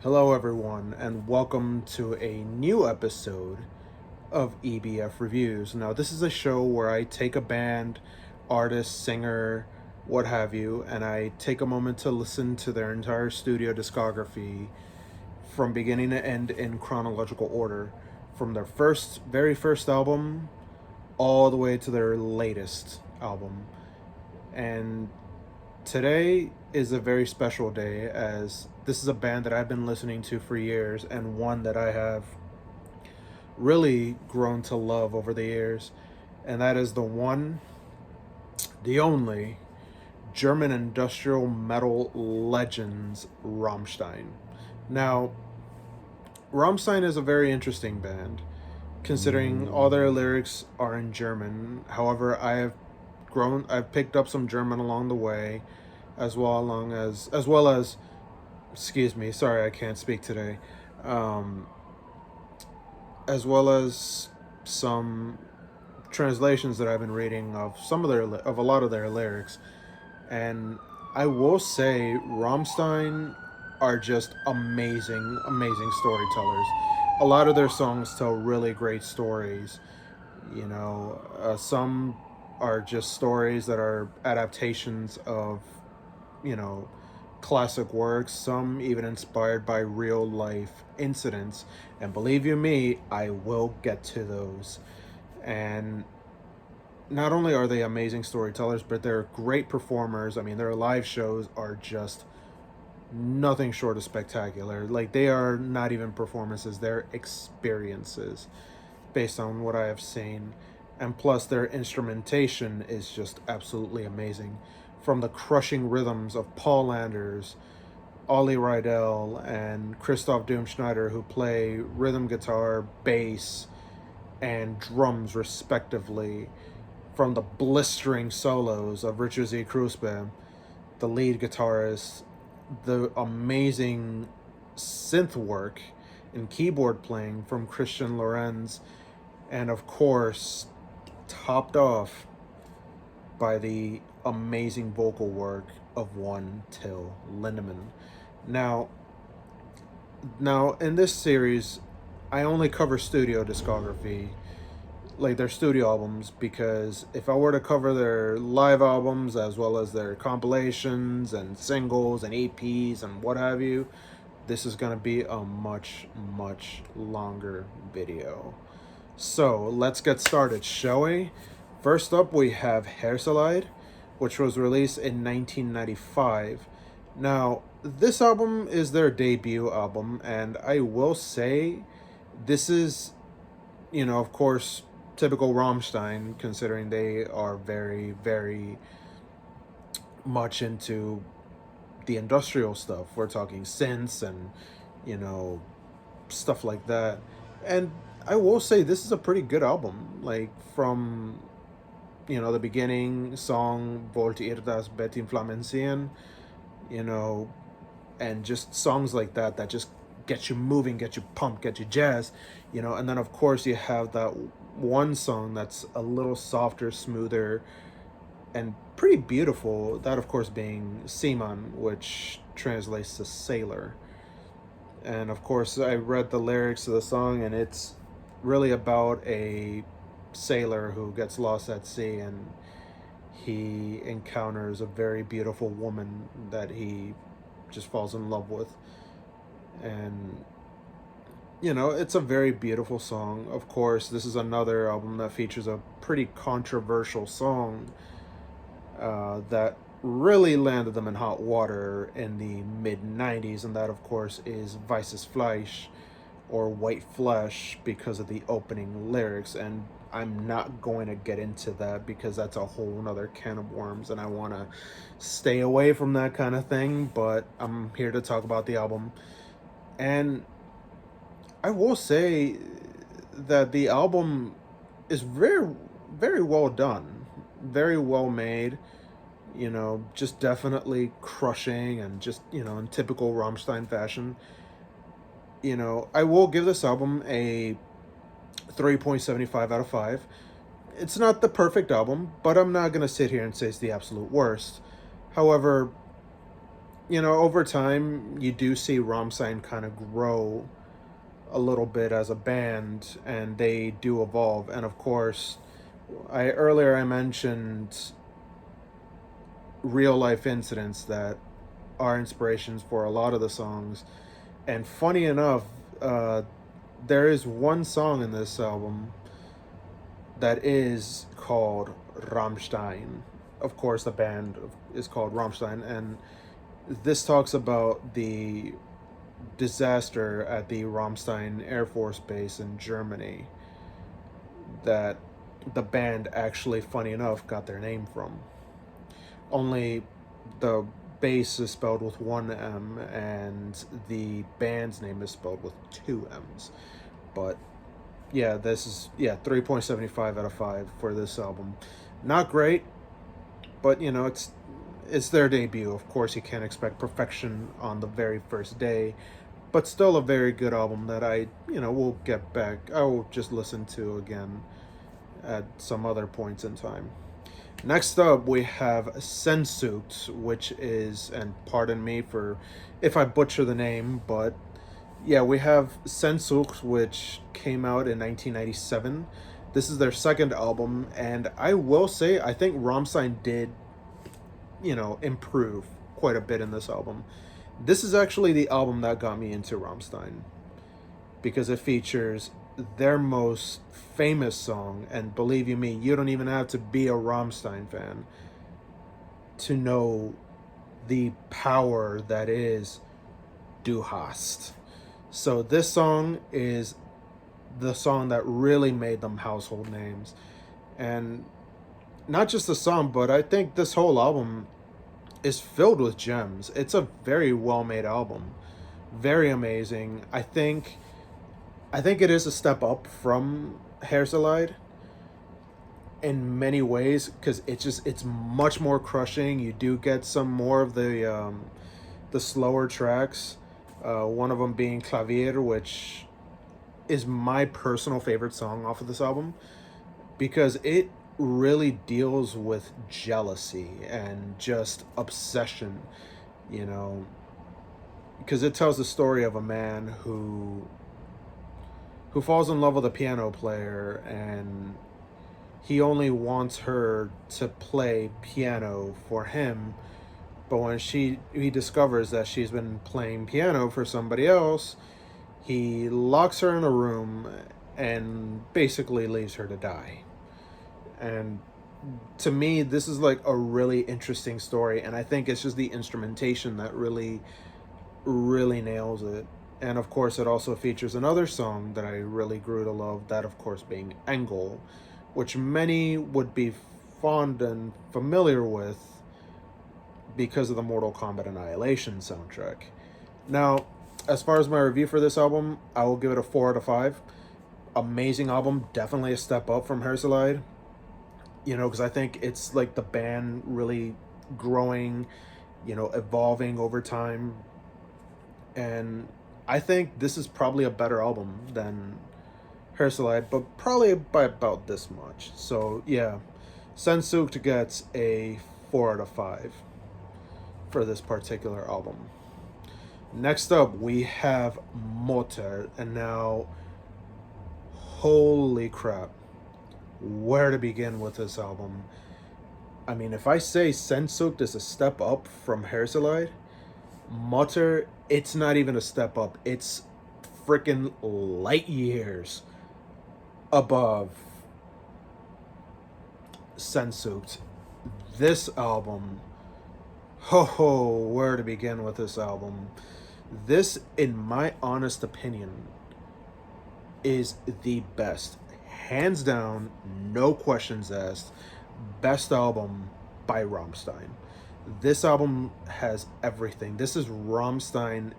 Hello, everyone, and welcome to a new episode of EBF Reviews. Now, this is a show where I take a band, artist, singer, what have you, and I take a moment to listen to their entire studio discography from beginning to end in chronological order, from their very first album all the way to their latest album. And today is a very special day as this is a band that I've been listening to for years and one that I have really grown to love over the years. And that is the one, the only German industrial metal legends, Rammstein. Now, Rammstein is a very interesting band considering all their lyrics are in German. However, I've picked up some German along the way as well as excuse me, sorry, I can't speak today. Um, as well as some translations that I've been reading of of a lot of their lyrics, and I will say Rammstein are just amazing storytellers. A lot of their songs tell really great stories. Some are just stories that are adaptations of you know classic works, some even inspired by real life incidents. And believe you me, I will get to those. And not only are they amazing storytellers, but they're great performers. I mean, their live shows are just nothing short of spectacular. Like, they are not even performances, they're experiences based on what I have seen. And plus, their instrumentation is just absolutely amazing. From the crushing rhythms of Paul Landers, Ollie Rydell, and Christoph Doomschneider, who play rhythm guitar, bass, and drums respectively, from the blistering solos of Richard Z. Kruspe, the lead guitarist, the amazing synth work and keyboard playing from Christian Lorenz, and of course, topped off by the amazing vocal work of one Till Lindemann. Now, now in this series, I only cover studio discography, like their studio albums, because if I were to cover their live albums as well as their compilations and singles and EPs and what have you, this is going to be a much longer video. So let's get started, shall we? First up, we have Herzeleid, which was released in 1995. Now, this album is their debut album, and I will say this is, of course, typical Rammstein, considering they are very much into the industrial stuff. We're talking synths and, you know, stuff like that. And I will say this is a pretty good album. Like, from, the beginning song, Wollt ihr das Bett in Flammen sehen, you know, and just songs like that just get you moving, get you pumped, get you jazzed, and then of course you have that one song that's a little softer, smoother, and pretty beautiful, that of course being Seaman, which translates to sailor. And of course I read the lyrics of the song, and it's really about a sailor who gets lost at sea, and he encounters a very beautiful woman that he just falls in love with. And it's a very beautiful song. Of course, this is another album that features a pretty controversial song that really landed them in hot water in the mid 90s, and that of course is Weißes Fleisch, or White Flesh, because of the opening lyrics. And I'm not going to get into that because that's a whole nother can of worms, and I want to stay away from that kind of thing. But I'm here to talk about the album. And I will say that the album is very well done, very well made, just definitely crushing, and just, in typical Rammstein fashion. I will give this album a 3.75 out of 5. It's not the perfect album, but I'm not going to sit here and say it's the absolute worst. However, over time, you do see Rammstein kind of grow a little bit as a band, and they do evolve. And of course, I mentioned real life incidents that are inspirations for a lot of the songs. And funny enough, uh, there is one song in this album that is called Rammstein. Of course, the band is called Rammstein, and this talks about the disaster at the Rammstein Air Force Base in Germany that the band actually, funny enough, got their name from. Only the base is spelled with one M and the band's name is spelled with two M's. But yeah, this is 3.75 out of 5 for this album. Not great, but it's their debut. Of course, you can't expect perfection on the very first day, but still a very good album that will get back. I will just listen to again at some other points in time. Next up, we have Sensucht, which is, and pardon me for if I butcher the name, but yeah, we have Sensucht, which came out in 1997. This is their second album, and I will say, I think Rammstein did, improve quite a bit in this album. This is actually the album that got me into Rammstein because it features their most famous song, and believe you me, you don't even have to be a Rammstein fan to know the power that is Du hast. So this song is the song that really made them household names. And not just the song, but I think this whole album is filled with gems. It's a very well made album. Very amazing. I think it is a step up from Herzeleid in many ways because it's much more crushing. You do get some more of the slower tracks. One of them being Clavier, which is my personal favorite song off of this album because it really deals with jealousy and just obsession, you know, because it tells the story of a man who falls in love with a piano player, and he only wants her to play piano for him, but when he discovers that she's been playing piano for somebody else, he locks her in a room and basically leaves her to die. And to me, this is like a really interesting story, and I think it's just the instrumentation that really really nails it. And of course, it also features another song that I really grew to love, that of course being Engel, which many would be fond and familiar with because of the Mortal Kombat Annihilation soundtrack. Now, as far as my review for this album, I will give it a 4 out of 5. Amazing album, definitely a step up from Herzeleid, because I think it's like the band really growing, evolving over time. And I think this is probably a better album than Herzeleid, but probably by about this much. So yeah, Sensucht gets a 4 out of 5 for this particular album. Next up, we have Motor, and now, holy crap, where to begin with this album? I mean, if I say Sensucht is a step up from Herzeleid, Motor, it's not even a step up. It's freaking light years above Sensucht. This album, where to begin with this album? This, in my honest opinion, is the best, hands down, no questions asked, best album by Rammstein. This album has everything. This is Rammstein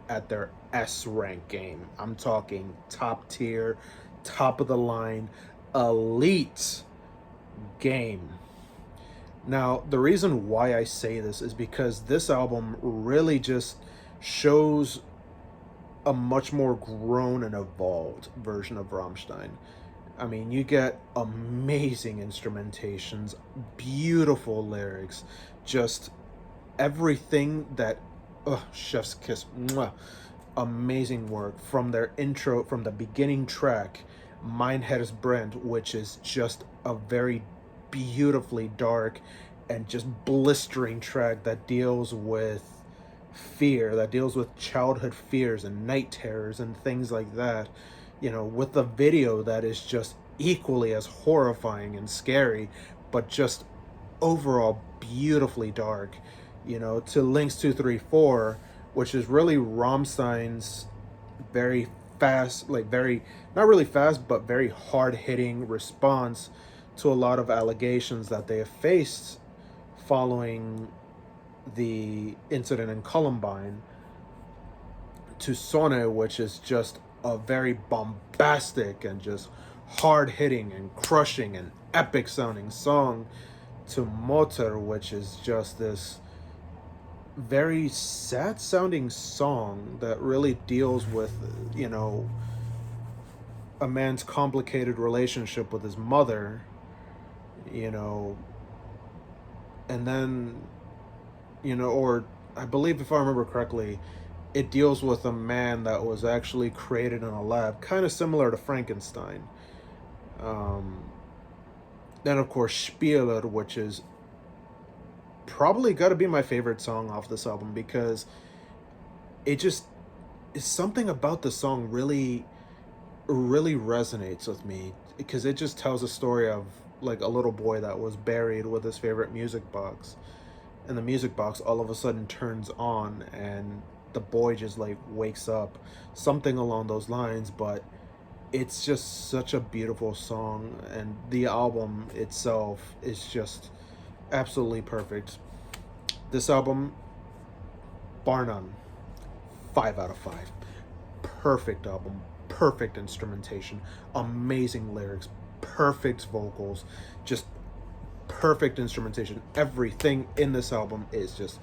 at their S rank game. I'm talking top tier, top of the line, elite game. Now, the reason why I say this is because this album really just shows a much more grown and evolved version of Rammstein. I mean, you get amazing instrumentations, beautiful lyrics, just everything that, chef's kiss, mwah, amazing work from their intro, from the beginning track, Mein Herz brennt, which is just a very beautifully dark and just blistering track that deals with fear, that deals with childhood fears and night terrors and things like that, with the video that is just equally as horrifying and scary, but just overall beautifully dark, to Links 234, which is really Rammstein's very fast, like very, not really fast, but very hard hitting response to a lot of allegations that they have faced following the incident in Columbine, to Sonne, which is just a very bombastic and just hard hitting and crushing and epic sounding song, to Motor, which is just this very sad sounding song that really deals with, a man's complicated relationship with his mother, you know, and then, or I believe, if I remember correctly, it deals with a man that was actually created in a lab, kind of similar to Frankenstein. Then, of course, Spieler, which is probably got to be my favorite song off this album, because it just is something about the song really, really resonates with me, because it just tells a story of like a little boy that was buried with his favorite music box, and the music box all of a sudden turns on and the boy just like wakes up, something along those lines. But it's just such a beautiful song, and the album itself is just absolutely perfect. This album, bar none, 5 out of 5. Perfect album, perfect instrumentation, amazing lyrics, perfect vocals, just perfect instrumentation. Everything in this album is just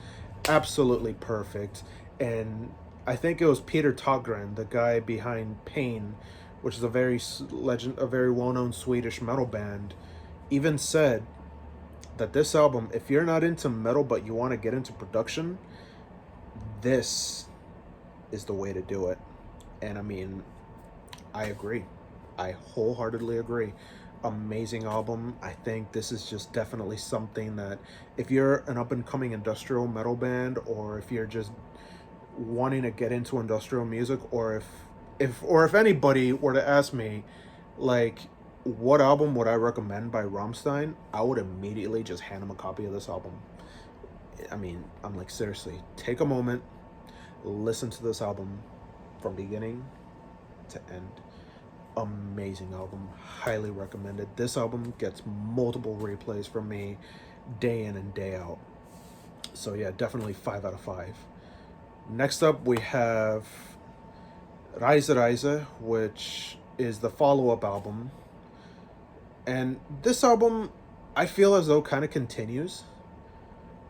absolutely perfect. And I think it was Peter Tågren, the guy behind Pain, which is a very well-known Swedish metal band, even said that this album, if you're not into metal but you want to get into production, this is the way to do it. And I mean, I agree. I wholeheartedly agree. Amazing album. I think this is just definitely something that, if you're an up-and-coming industrial metal band, or if you're just wanting to get into industrial music, or if anybody were to ask me, like, what album would I recommend by Rammstein, I would immediately just hand them a copy of this album. I mean, I'm like, seriously, take a moment, listen to this album from beginning to end. Amazing album, highly recommended. This album gets multiple replays from me day in and day out. So yeah, definitely 5 out of 5. Next up, we have Reise Reise, which is the follow-up album. And this album, I feel as though, kind of continues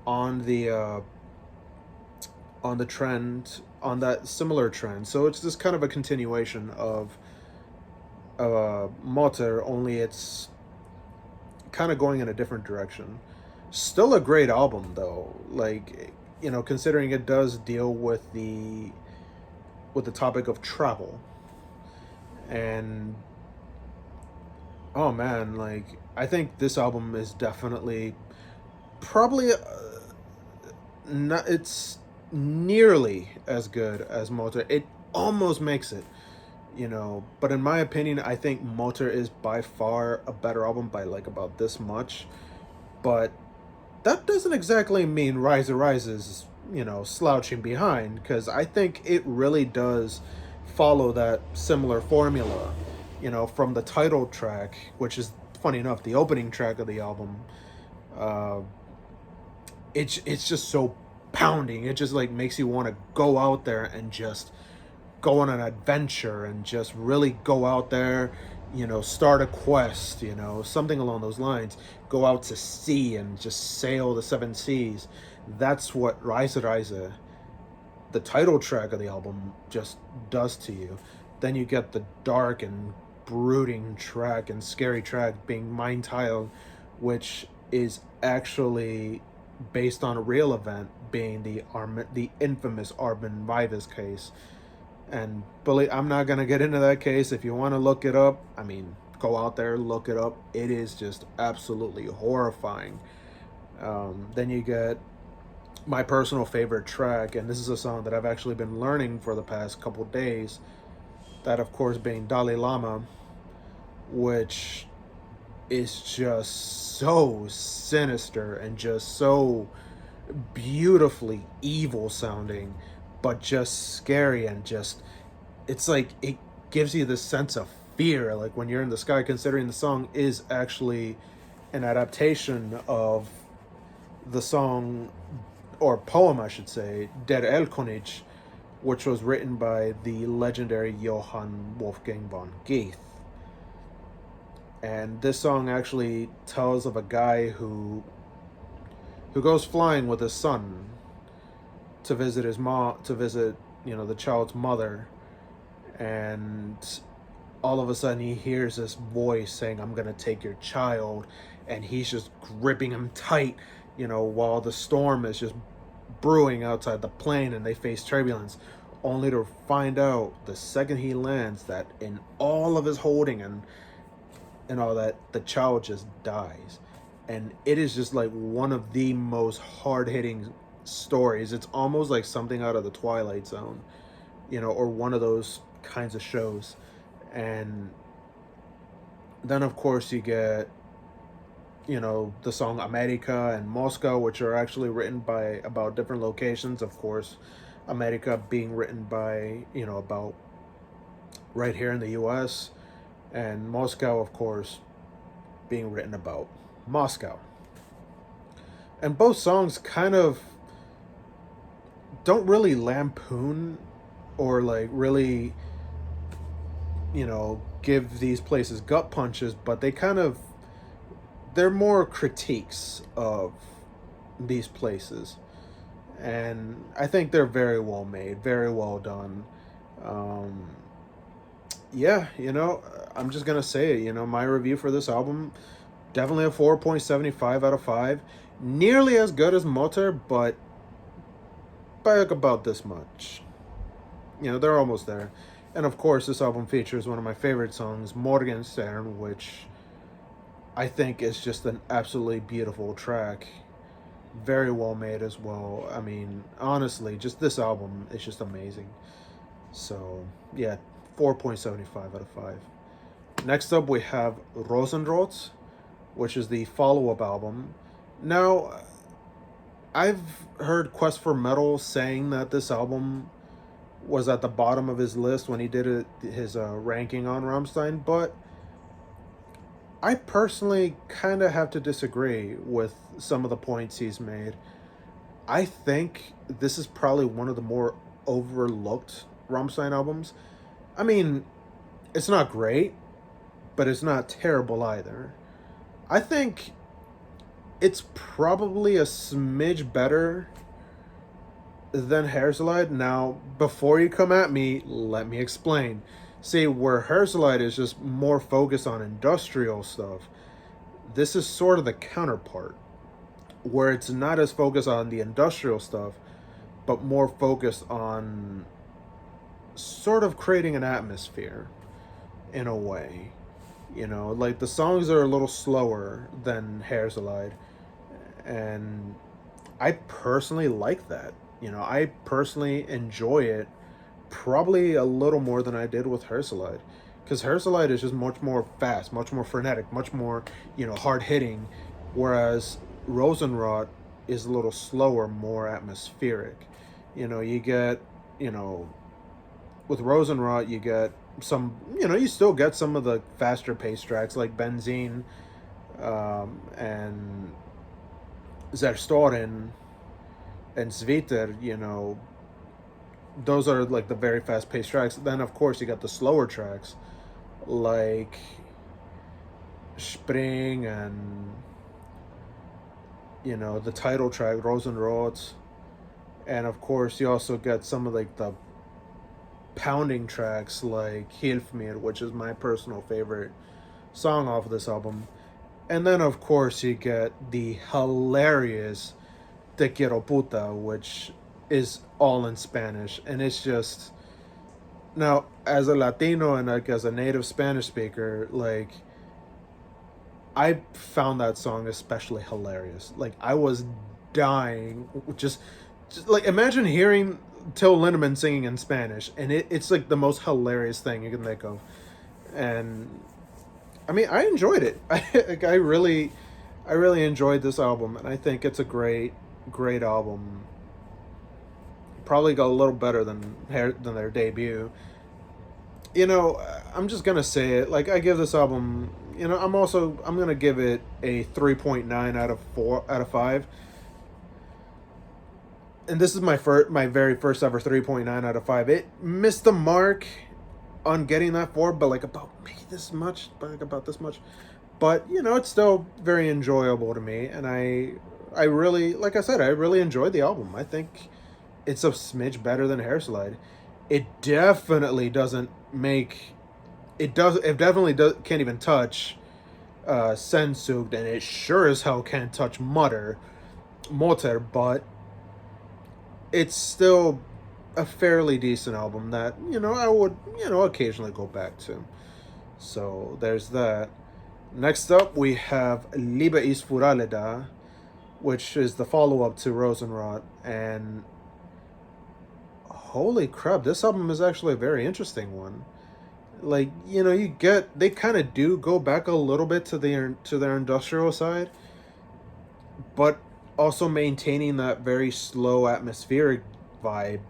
on the trend, on that similar trend. So it's just kind of a continuation of Motor, only it's kind of going in a different direction. Still a great album, though. Like, considering it does deal with the topic of travel. And oh man, like, I think this album is definitely probably not, it's nearly as good as Motor. It almost makes it, but in my opinion, I think Motor is by far a better album by like about this much. But that doesn't exactly mean Reise Reise is, slouching behind, because I think it really does follow that similar formula, from the title track, which is, funny enough, the opening track of the album. It's just so pounding. It just like makes you want to go out there and just go on an adventure, and just really go out there, start a quest, something along those lines. Go out to sea and just sail the 7 seas. That's what Reise Reise, the title track of the album, just does to you. Then you get the dark and brooding track and scary track being Mein Teil, which is actually based on a real event, being the infamous Armin Vivas case. And believe, I'm not gonna get into that case. If you want to look it up, I mean, go out there, look it up. It is just absolutely horrifying. Then you get my personal favorite track, and this is a song that I've actually been learning for the past couple days. That, of course, being Dalai Lama, which is just so sinister and just so beautifully evil sounding, but just scary, and just, it's like it gives you this sense of fear, like when you're in the sky, considering the song is actually an adaptation of the song, or poem I should say, Der Elbkönig, which was written by the legendary Johann Wolfgang von Goethe. And this song actually tells of a guy who goes flying with his son to visit his mom, to visit, the child's mother, and all of a sudden he hears this voice saying, "I'm gonna take your child," and he's just gripping him tight, while the storm is just brewing outside the plane and they face turbulence, only to find out the second he lands that in all of his holding and all that, the child just dies. And it is just like one of the most hard-hitting stories. It's almost like something out of the Twilight Zone, or one of those kinds of shows. And then of course you get, the song America and Moscow, which are actually written by about different locations. Of course, America being written by, about right here in the US, and Moscow, of course, being written about Moscow. And both songs kind of don't really lampoon or like really, give these places gut punches, but they're more critiques of these places. And I think they're very well made, very well done. Um, yeah, I'm just gonna say it. My review for this album, definitely a 4.75 out of 5. Nearly as good as Motor, but by like about this much. They're almost there. And of course, this album features one of my favorite songs, Morgenstern, which I think is just an absolutely beautiful track. Very well made as well. I mean, honestly, just this album is just amazing. So, yeah, 4.75 out of 5. Next up, we have Rosenrot, which is the follow-up album. Now, I've heard Quest for Metal saying that this album was at the bottom of his list when he did his ranking on Rammstein, but I personally kind of have to disagree with some of the points he's made. I think this is probably one of the more overlooked Rammstein albums. I mean, it's not great, but it's not terrible either. I think it's probably a smidge better than Herzeleid. Now, before you come at me, let me explain. See, where Herzeleid is just more focused on industrial stuff, this is sort of the counterpart, where it's not as focused on the industrial stuff, but more focused on sort of creating an atmosphere in a way. Like the songs are a little slower than Herzeleid, and I personally like that. I personally enjoy it probably a little more than I did with Herzeleid, because Herzeleid is just much more fast, much more frenetic, much more, hard hitting, whereas Rosenrot is a little slower, more atmospheric. You get, with Rosenrot, you get some, you still get some of the faster paced tracks like Benzene, and Zerstoren and Sviter, those are like the very fast paced tracks. Then of course you got the slower tracks like Spring and the title track Rosenrot, and of course you also get some of like the pounding tracks like Hilf mir, which is my personal favorite song off of this album. And then of course you get the hilarious Te Quiero Puta, which is all in Spanish, and it's just now as a Latino and like as a native Spanish speaker, like I found that song especially hilarious. Like I was dying, just like imagine hearing Till Lindemann singing in Spanish, and it's like the most hilarious thing you can think of. And I mean, I enjoyed it. I really enjoyed this album, and I think it's a great album. Probably got a little better than their debut. You know, I'm just gonna say it. Like I give this album, you know, I'm gonna give it a 3.9 out of 5. And this is my very first ever 3.9 out of 5. It missed the mark on getting that 4, but like about maybe this much, like about this much. But you know, it's still very enjoyable to me, and I really, like I said, I really enjoyed the album. I think it's a smidge better than Hairslide. It definitely doesn't make it definitely can't even touch Sensugd, and it sure as hell can't touch Motor, but it's still a fairly decent album that, you know, I would, you know, occasionally go back to. So there's that. Next up, we have Liebe ist für alle da, which is the follow-up to Rosenrot, and holy crap, this album is actually a very interesting one. Like, you know, they kind of do go back a little bit to their industrial side, but also maintaining that very slow atmospheric vibe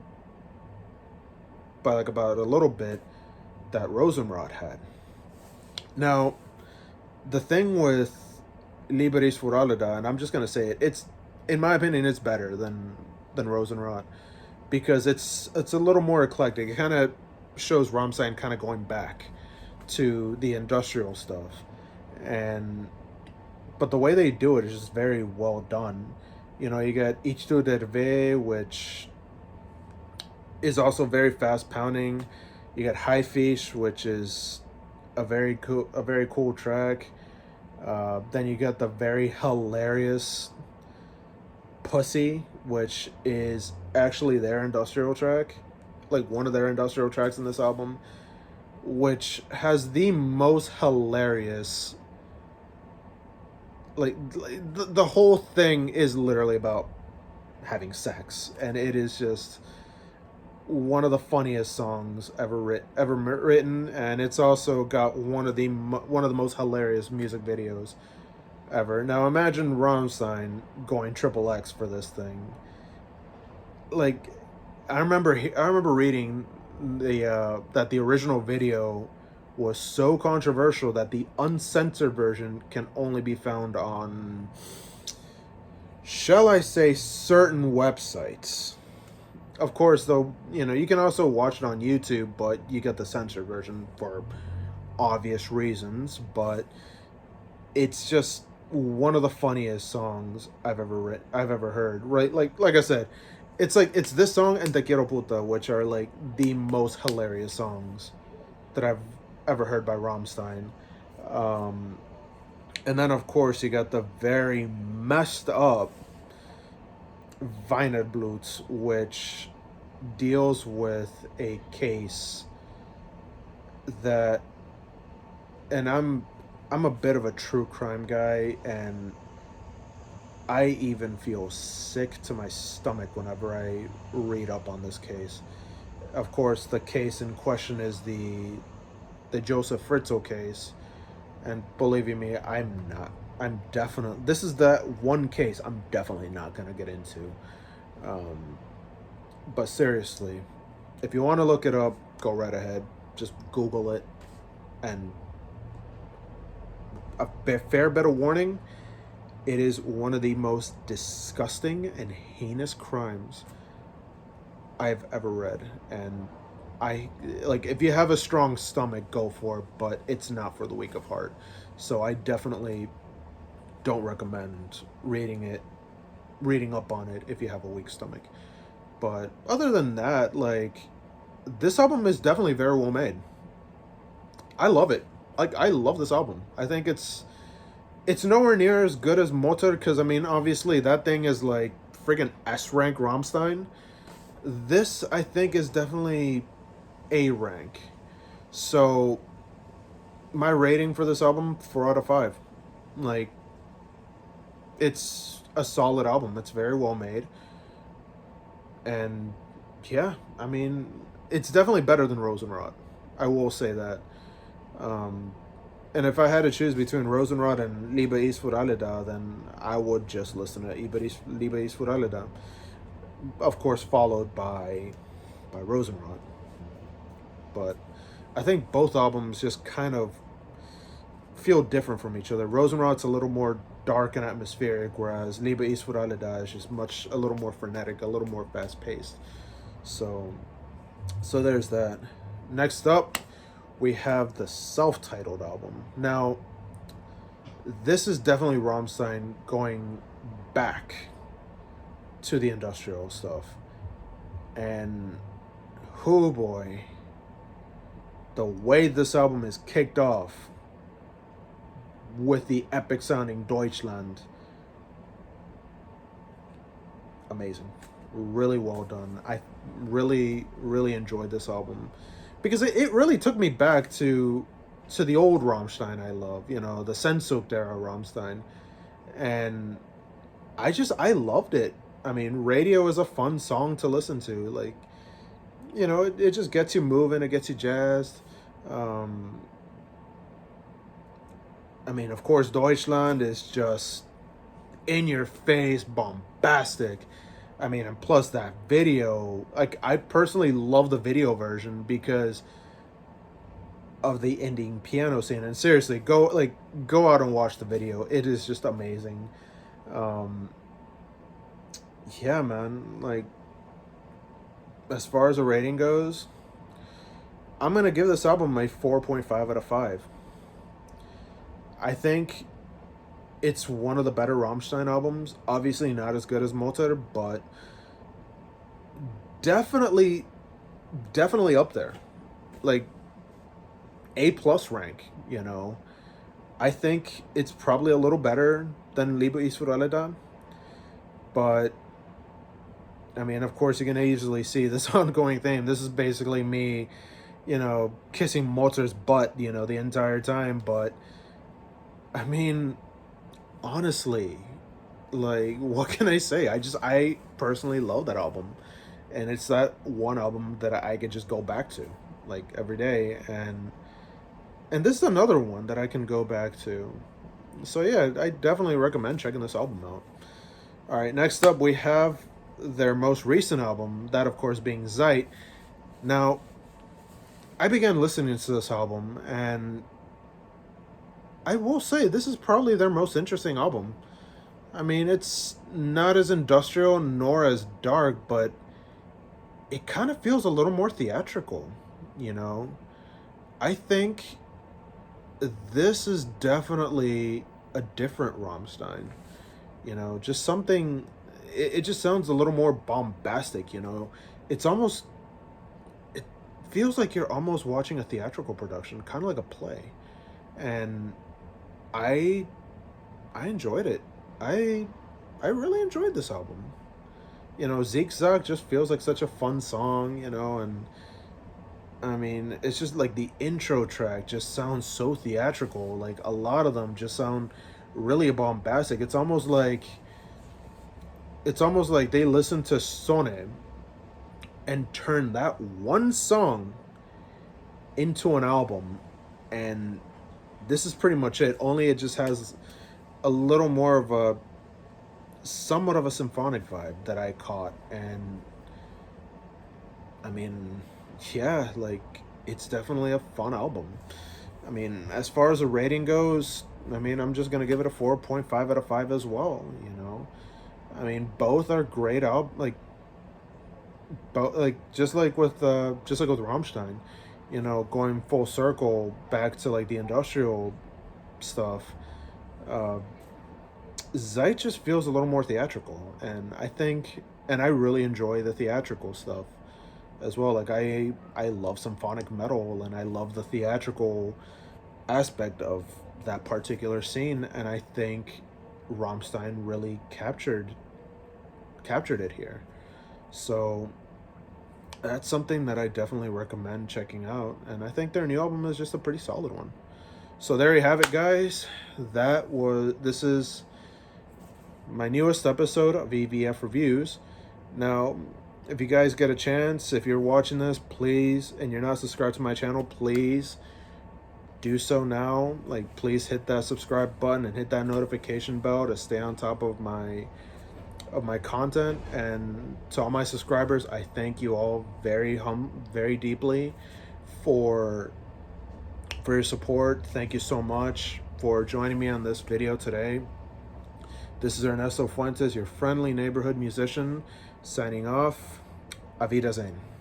by like about a little bit that Rosenrot had. Now, the thing with Liebe ist für alle da, and I'm just gonna say it, it's in my opinion it's better than Rosenrot, because it's a little more eclectic. It kind of shows Rammstein kind of going back to the industrial stuff, but the way they do it is just very well done. You know, you got Ich tu der Weh, which is also very fast pounding. You got Haifisch, which is a very cool track. Then you got the very hilarious Pussy, which is actually their industrial track, like one of their industrial tracks in this album, which has the most hilarious, like the whole thing is literally about having sex, and it is just one of the funniest songs ever written, and it's also got one of the most hilarious music videos ever. Now imagine Rammstein going triple X for this thing. Like, I remember reading that the original video was so controversial that the uncensored version can only be found on, shall I say, certain websites. Of course, though, you know, you can also watch it on YouTube, but you get the censored version for obvious reasons. But it's just one of the funniest songs I've ever heard. Right, like I said, it's this song and Te Quiero Puta, which are like the most hilarious songs that I've ever heard by Rammstein. And then of course you got the very messed up Weinerblut, which deals with a case that, and I'm a bit of a true crime guy, and I even feel sick to my stomach whenever I read up on this case. Of course, the case in question is the Joseph Fritzl case, and believe you me, this is that one case I'm definitely not gonna get into. But seriously, if you want to look it up, go right ahead. Just Google it, and a fair bit of warning, it is one of the most disgusting and heinous crimes I've ever read. And if you have a strong stomach, go for it, but it's not for the weak of heart. So I definitely don't recommend reading up on it if you have a weak stomach. But other than that, like, this album is definitely very well made. I love it. Like, I love this album. I think it's nowhere near as good as Motor, because I mean, obviously that thing is like friggin' S rank Rammstein. This, I think, is definitely A rank. So my rating for this album, 4 out of 5. Like, it's a solid album. It's very well made, and yeah, I mean, it's definitely better than Rosenrod. I will say that. Um, and if I had to choose between Rosenrod and Liebe ist für alle da, then I would just listen to Liebe ist für alle da. Of course, followed by Rosenrod. But I think both albums just kind of feel different from each other. Rosenrod's a little more dark and atmospheric, whereas Liebe ist für alle da is just a little more frenetic, a little more fast paced. So there's that. Next up, we have the self-titled album. Now, this is definitely Rammstein going back to the industrial stuff. And, oh boy, the way this album is kicked off with the epic sounding Deutschland, amazing. Really well done. I really, really enjoyed this album because it really took me back to the old Rammstein I love, the Sehnsucht era Rammstein. And I loved it. I mean, Radio is a fun song to listen to. Like, it just gets you moving, it gets you jazzed. I mean, of course, Deutschland is just in your face, bombastic. I mean, and plus that video, like, I personally love the video version because of the ending piano scene. And seriously, go out and watch the video. It is just amazing. Yeah, man. Like, as far as a rating goes, I'm gonna give this album a 4.5 out of 5. I think it's one of the better Rammstein albums. Obviously not as good as Motor, but definitely up there. Like, A plus rank, I think it's probably a little better than Liebe ist für alle da. But, I mean, of course, you can easily see this ongoing theme. This is basically me, kissing Motor's butt, the entire time. But, I mean, honestly, like, what can I say? I personally love that album. And it's that one album that I could just go back to, like, every day. And this is another one that I can go back to. So, yeah, I definitely recommend checking this album out. All right, next up, we have their most recent album, that, of course, being Zeit. Now, I began listening to this album, and I will say this is probably their most interesting album. I mean, it's not as industrial nor as dark, but it kind of feels a little more theatrical, I think this is definitely a different Rammstein. Just something, it just sounds a little more bombastic, It's almost, it feels like you're almost watching a theatrical production, kind of like a play. And I enjoyed it. I really enjoyed this album. Zigzag just feels like such a fun song, and I mean, it's just like the intro track just sounds so theatrical. Like, a lot of them just sound really bombastic. It's almost like they listened to Sonne and turned that one song into an album, and this is pretty much it. Only it just has a little more of somewhat of a symphonic vibe that I caught. And I mean, yeah, like, it's definitely a fun album. I mean, as far as the rating goes, I mean, I'm just gonna give it a 4.5 out of 5 as well. I mean, both are great like, just like with Rammstein, going full circle back to, like, the industrial stuff. Zeit just feels a little more theatrical, and I really enjoy the theatrical stuff as well. Like, I love symphonic metal, and I love the theatrical aspect of that particular scene, and I think Rammstein really captured captured it here. So that's something that I definitely recommend checking out, and I think their new album is just a pretty solid one. So there you have it, guys. This is my newest episode of EBF Reviews. Now, if you guys get a chance, if you're watching this, please, and you're not subscribed to my channel, please do so now. Like, please hit that subscribe button and hit that notification bell to stay on top of my content. And to all my subscribers, I thank you all very deeply for your support. Thank you so much for joining me on this video today. This is Ernesto Fuentes, your friendly neighborhood musician, signing off. Auf Wiedersehen.